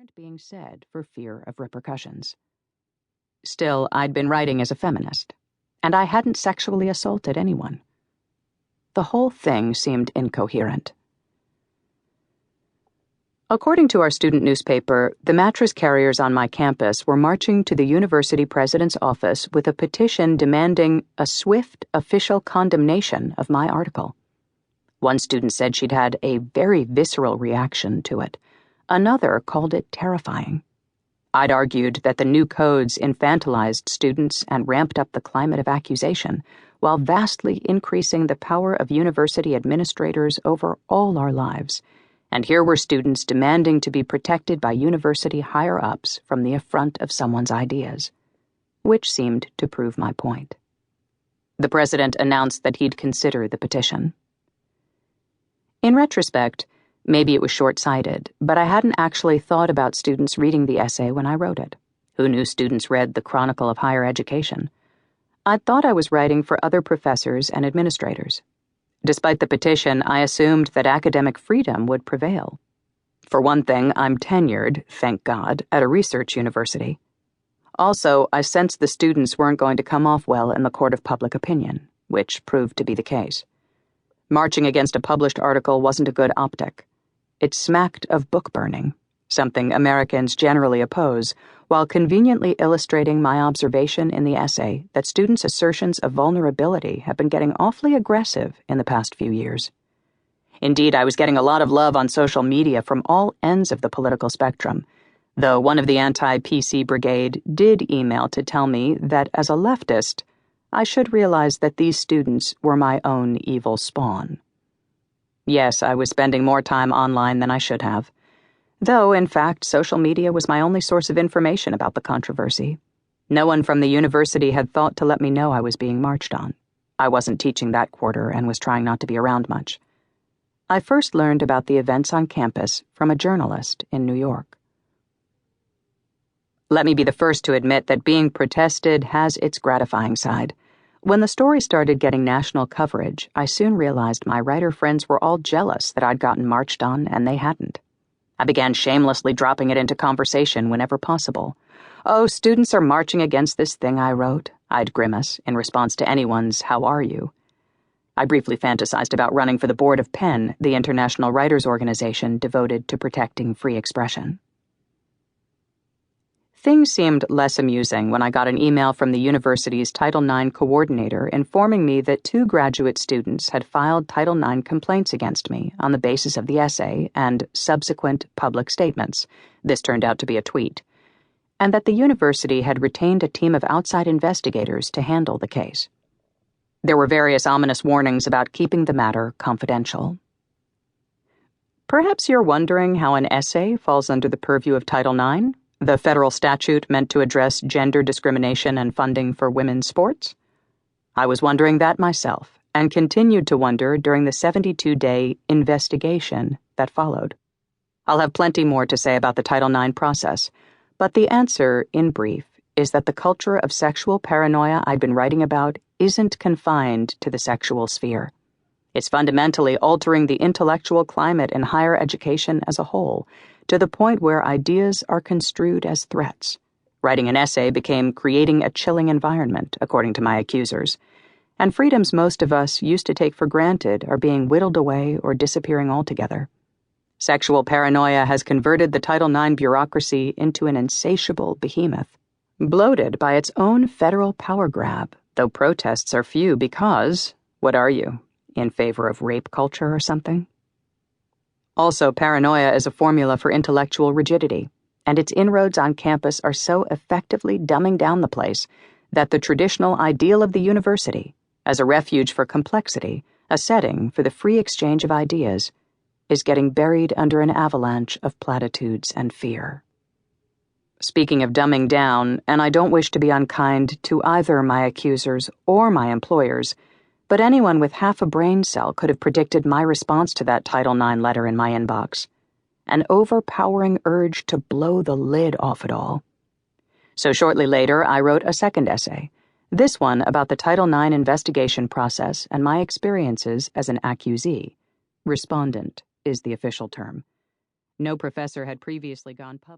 weren't being said for fear of repercussions. Still, I'd been writing as a feminist, and I hadn't sexually assaulted anyone. The whole thing seemed incoherent. According to our student newspaper, the mattress carriers on my campus were marching to the university president's office with a petition demanding a swift official condemnation of my article. One student said she'd had a very visceral reaction to it. Another called it terrifying. I'd argued that the new codes infantilized students and ramped up the climate of accusation, while vastly increasing the power of university administrators over all our lives. And here were students demanding to be protected by university higher-ups from the affront of someone's ideas, which seemed to prove my point. The president announced that he'd consider the petition. In retrospect, maybe it was short-sighted, but I hadn't actually thought about students reading the essay when I wrote it. Who knew students read the Chronicle of Higher Education? I'd thought I was writing for other professors and administrators. Despite the petition, I assumed that academic freedom would prevail. For one thing, I'm tenured, thank God, at a research university. Also, I sensed the students weren't going to come off well in the court of public opinion, which proved to be the case. Marching against a published article wasn't a good optic. It smacked of book burning, something Americans generally oppose, while conveniently illustrating my observation in the essay that students' assertions of vulnerability have been getting awfully aggressive in the past few years. Indeed, I was getting a lot of love on social media from all ends of the political spectrum, though one of the anti-PC brigade did email to tell me that as a leftist, I should realize that these students were my own evil spawn. Yes, I was spending more time online than I should have, though, in fact, social media was my only source of information about the controversy. No one from the university had thought to let me know I was being marched on. I wasn't teaching that quarter and was trying not to be around much. I first learned about the events on campus from a journalist in New York. Let me be the first to admit that being protested has its gratifying side. When the story started getting national coverage, I soon realized my writer friends were all jealous that I'd gotten marched on and they hadn't. I began shamelessly dropping it into conversation whenever possible. "Oh, students are marching against this thing I wrote," I'd grimace in response to anyone's "how are you?" I briefly fantasized about running for the board of PEN, the international writers' organization devoted to protecting free expression. Things seemed less amusing when I got an email from the university's Title IX coordinator informing me that 2 graduate students had filed Title IX complaints against me on the basis of the essay and subsequent public statements. This turned out to be a tweet. And that the university had retained a team of outside investigators to handle the case. There were various ominous warnings about keeping the matter confidential. Perhaps you're wondering how an essay falls under the purview of Title IX? The federal statute meant to address gender discrimination and funding for women's sports? I was wondering that myself, and continued to wonder during the 72-day investigation that followed. I'll have plenty more to say about the Title IX process, but the answer, in brief, is that the culture of sexual paranoia I'd been writing about isn't confined to the sexual sphere. It's fundamentally altering the intellectual climate in higher education as a whole, to the point where ideas are construed as threats. Writing an essay became creating a chilling environment, according to my accusers, and freedoms most of us used to take for granted are being whittled away or disappearing altogether. Sexual paranoia has converted the Title IX bureaucracy into an insatiable behemoth, bloated by its own federal power grab, though protests are few because, what are you, in favor of rape culture or something? Also, paranoia is a formula for intellectual rigidity, and its inroads on campus are so effectively dumbing down the place that the traditional ideal of the university, as a refuge for complexity, a setting for the free exchange of ideas, is getting buried under an avalanche of platitudes and fear. Speaking of dumbing down, and I don't wish to be unkind to either my accusers or my employers, but anyone with half a brain cell could have predicted my response to that Title IX letter in my inbox. An overpowering urge to blow the lid off it all. So shortly later, I wrote a second essay, this one about the Title IX investigation process and my experiences as an accusee. Respondent is the official term. No professor had previously gone public.